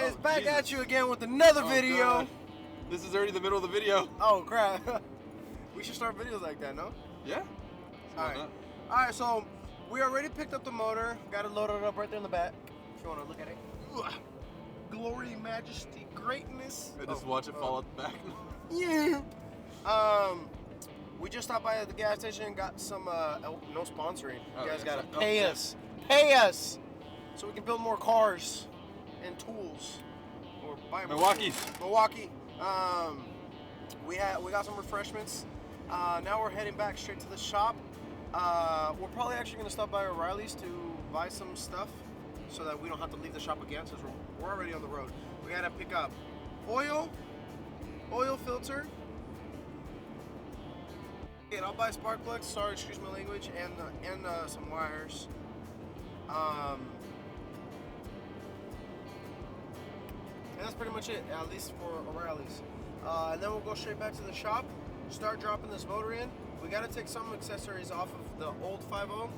guys, back at you again with another video. God. This is already the middle of the video. Oh crap. We should start videos like that, no? Yeah. Alright, so we already picked up the motor. Got it loaded up right there in the back. If you want to look at it. Glory, majesty, greatness. I just watch it fall out the back. Yeah. We just stopped by at the gas station and got some, no sponsoring. You guys gotta pay us. Pay us! So we can build more cars and tools. Or buy Milwaukee. We got some refreshments. Now we're heading back straight to the shop. We're probably actually gonna stop by O'Reilly's to buy some stuff so that we don't have to leave the shop again since we're already on the road. We gotta pick up oil filter. And I'll buy spark plugs, sorry, excuse my language, and some wires. And that's pretty much it, at least for O'Reilly's. And then we'll go straight back to the shop, start dropping this motor in. We gotta take some accessories off of the old 5.0.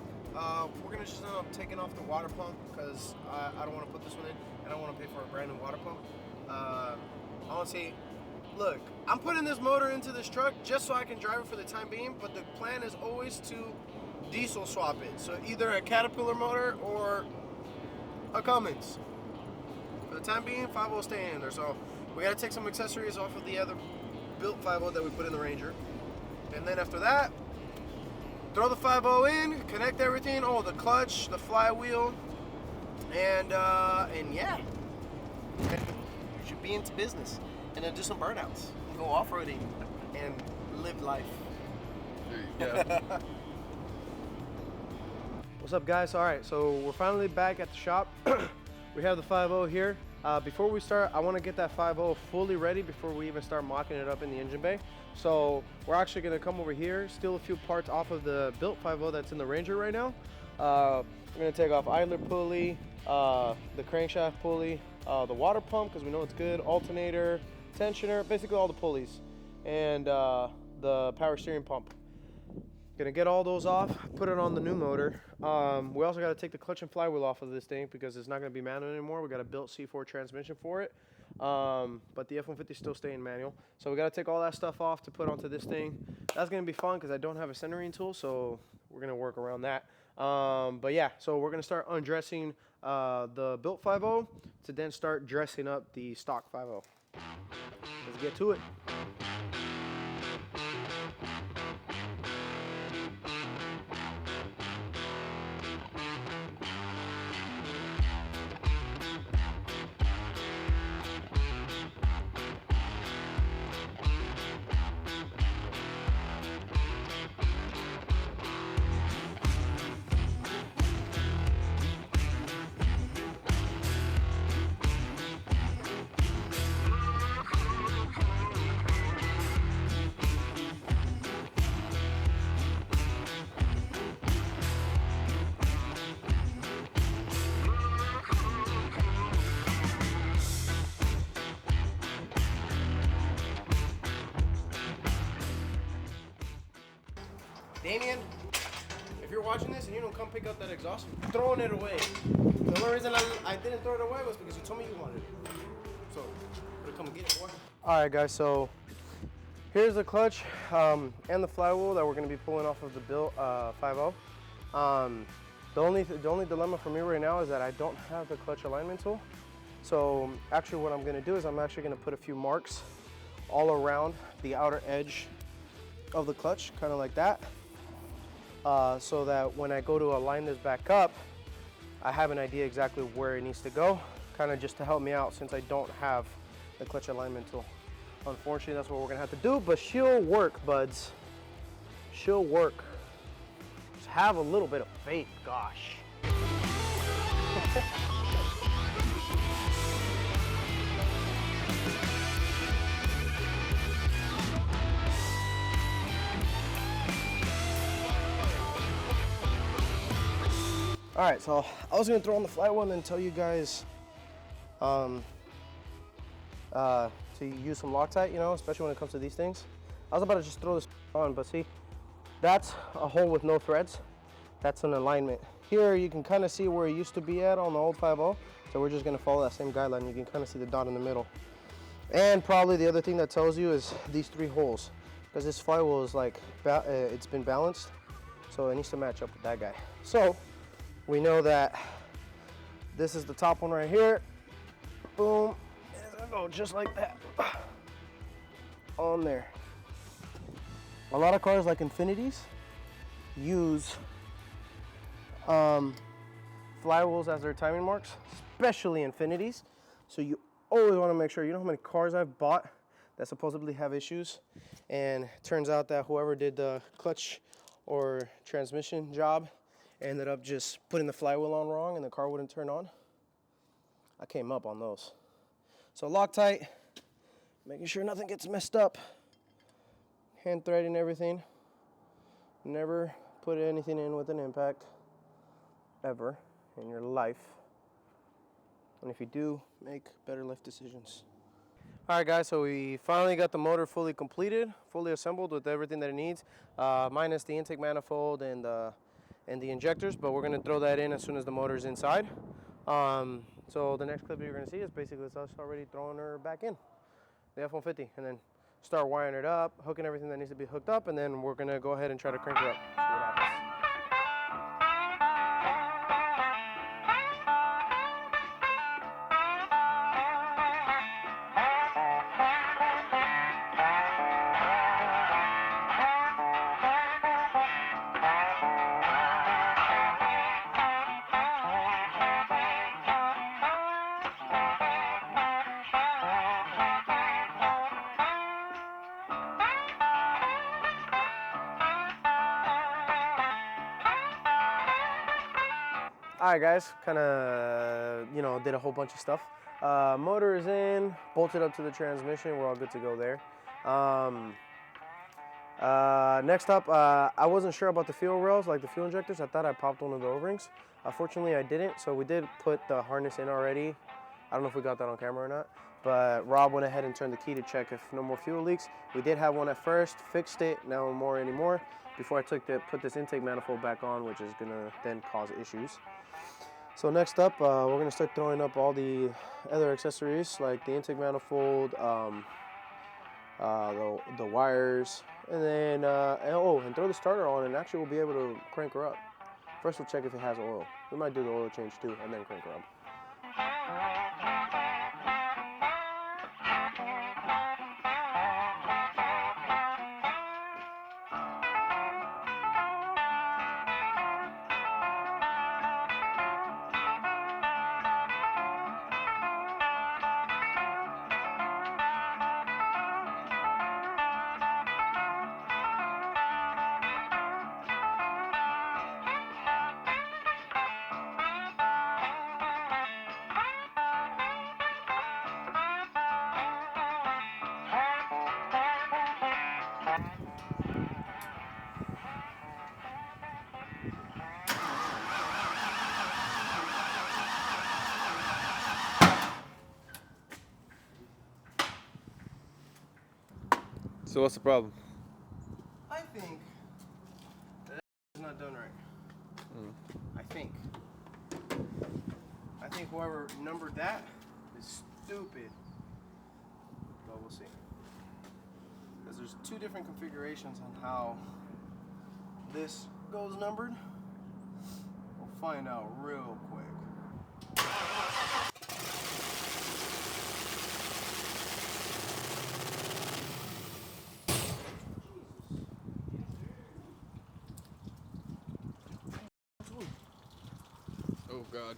We're gonna just end up taking off the water pump because I don't wanna put this one in, and I don't wanna pay for a brand new water pump. Honestly, look, I'm putting this motor into this truck just so I can drive it for the time being, but the plan is always to diesel swap it. So either a Caterpillar motor or a Cummins. For the time being, 5.0 staying in there. So we gotta take some accessories off of the other built 5.0 that we put in the Ranger. And then after that, throw the 5.0 in, connect everything, the clutch, the flywheel, and yeah. You should be into business. And then do some burnouts, go off-roading, and live life. There you go. What's up, guys? All right, so we're finally back at the shop. We have the 5.0 here. Before we start, I want to get that 5.0 fully ready before we even start mocking it up in the engine bay. So we're actually going to come over here, steal a few parts off of the built 5.0 that's in the Ranger right now. We're going to take off idler pulley, the crankshaft pulley, the water pump because we know it's good, alternator, tensioner, basically all the pulleys, and the power steering pump. Gonna get all those off, put it on the new motor. We also got to take the clutch and flywheel off of this thing because it's not going to be manual anymore. We got a built C4 transmission for it, but the F150 is still staying manual. So we got to take all that stuff off to put onto this thing. That's going to be fun because I don't have a centering tool, so we're going to work around that. But yeah, so we're going to start undressing the built 5.0 to then start dressing up the stock 5.0. Let's get to it. Damien, if you're watching this and you don't come pick up that exhaust, I'm throwing it away. The only reason I didn't throw it away was because you told me you wanted it. So, better come and get it, boy. Alright guys, so here's the clutch and the flywheel that we're going to be pulling off of the built 5.0. The only dilemma for me right now is that I don't have the clutch alignment tool. So actually what I'm going to do is I'm actually going to put a few marks all around the outer edge of the clutch, kind of like that. So that when I go to align this back up, I have an idea exactly where it needs to go, kind of just to help me out since I don't have the clutch alignment tool. Unfortunately, that's what we're gonna have to do, but she'll work, buds. She'll work. Just have a little bit of faith, gosh. All right, so I was gonna throw on the flywheel and then tell you guys to use some Loctite, you know, especially when it comes to these things. I was about to just throw this on, but see, that's a hole with no threads. That's an alignment. Here you can kind of see where it used to be at on the old 5.0. It's So we're just gonna follow that same guideline. You can kind of see the dot in the middle. And probably the other thing that tells you is these 3 holes, because this flywheel is like, it's been balanced, so it needs to match up with that guy. So we know that this is the top one right here. Boom, and it's gonna go just like that on there. A lot of cars like Infinities use flywheels as their timing marks, especially Infinities. So you always want to make sure. You know how many cars I've bought that supposedly have issues, and it turns out that whoever did the clutch or transmission job ended up just putting the flywheel on wrong and the car wouldn't turn on. I came up on those. So Loctite, making sure nothing gets messed up, hand threading everything. Never put anything in with an impact ever in your life. And if you do, make better life decisions. All right, guys, so we finally got the motor fully completed, fully assembled with everything that it needs, minus the intake manifold and the injectors, but we're gonna throw that in as soon as the motor's inside. So the next clip you're gonna see is basically us already throwing her back in, the F-150, and then start wiring it up, hooking everything that needs to be hooked up, and then we're gonna go ahead and try to crank her up, see what happens. All right, guys, kind of, did a whole bunch of stuff. Motor is in, bolted up to the transmission. We're all good to go there. Next up, I wasn't sure about the fuel rails, like the fuel injectors. I thought I popped one of the O-rings. Fortunately, I didn't, so we did put the harness in already. I don't know if we got that on camera or not, but Rob went ahead and turned the key to check if no more fuel leaks. We did have one at first, fixed it, no more anymore, before I put this intake manifold back on, which is gonna then cause issues. So next up, we're gonna start throwing up all the other accessories, like the intake manifold, the wires, and then, and throw the starter on, and actually we'll be able to crank her up. First we'll check if it has oil. We might do the oil change too, and then crank her up. So what's the problem? I think that is not done right. I think whoever numbered that is stupid. But we'll see. Because there's 2 different configurations on how this goes numbered. We'll find out real quick. Oh God.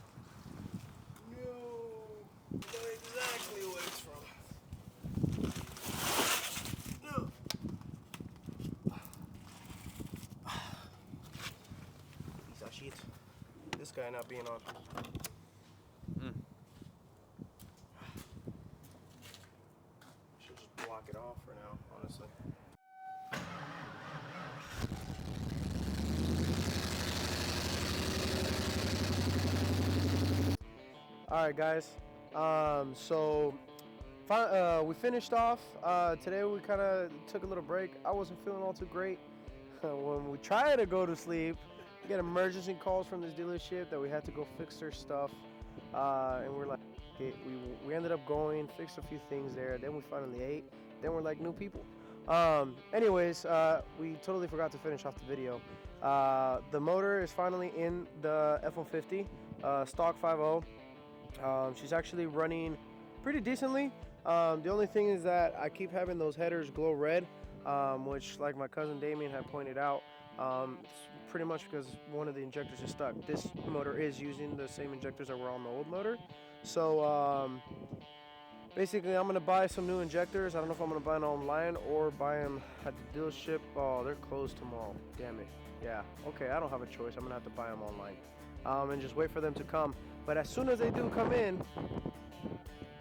No, I know exactly what it's from. No. Piece of shit. This guy not being on. Should just block it off for now, honestly. All right, guys. So we finished off. Today we kind of took a little break. I wasn't feeling all too great. When we try to go to sleep, we get emergency calls from this dealership that we had to go fix their stuff. and we're like, okay, we ended up going, fixed a few things there, then we finally ate, then we're like new people. Anyways, we totally forgot to finish off the video. The motor is finally in the F150, stock 5.0. She's actually running pretty decently. The only thing is that I keep having those headers glow red, which, like my cousin Damien had pointed out, it's pretty much because one of the injectors is stuck. This motor is using the same injectors that were on the old motor. So basically I'm gonna buy some new injectors. I don't know if I'm gonna buy them online or buy them at the dealership. Oh, they're closed tomorrow. Damn it. Yeah, okay, I don't have a choice. I'm gonna have to buy them online, and just wait for them to come. But as soon as they do come in,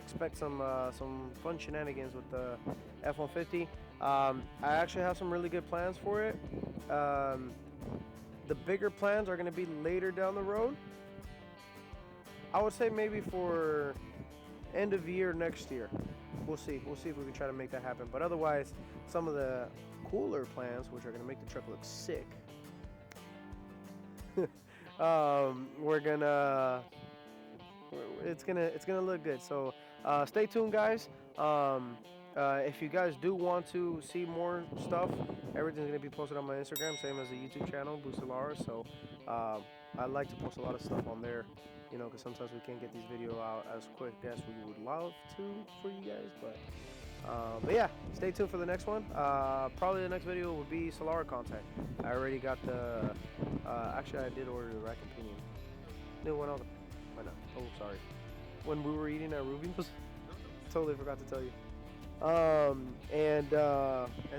expect some fun shenanigans with the F-150. I actually have some really good plans for it. The bigger plans are going to be later down the road. I would say maybe for end of year next year. We'll see. We'll see if we can try to make that happen. But otherwise, some of the cooler plans, which are going to make the truck look sick, it's gonna look good. So stay tuned, guys. If you guys do want to see more stuff, everything's gonna be posted on my Instagram, same as the YouTube channel, Bucelara. So I like to post a lot of stuff on there, you know, because sometimes we can't get these videos out as quick as we would love to for you guys. But yeah, stay tuned for the next one. Probably the next video will be Solara content. I already got the. Actually, I did order the rack and pinion. No one else. Why not? Oh, sorry. When we were eating at Rubio's, totally forgot to tell you. And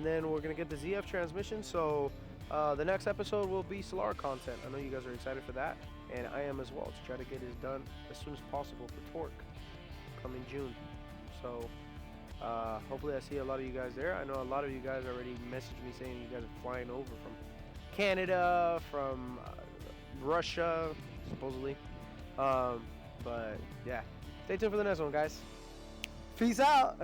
then we're gonna get the ZF transmission. So the next episode will be Solara content. I know you guys are excited for that, and I am as well, to try to get this done as soon as possible for Torque coming June. So hopefully I see a lot of you guys there. I know a lot of you guys already messaged me saying you guys are flying over from Canada, from Russia, supposedly. But yeah, stay tuned for the next one, guys. Peace out.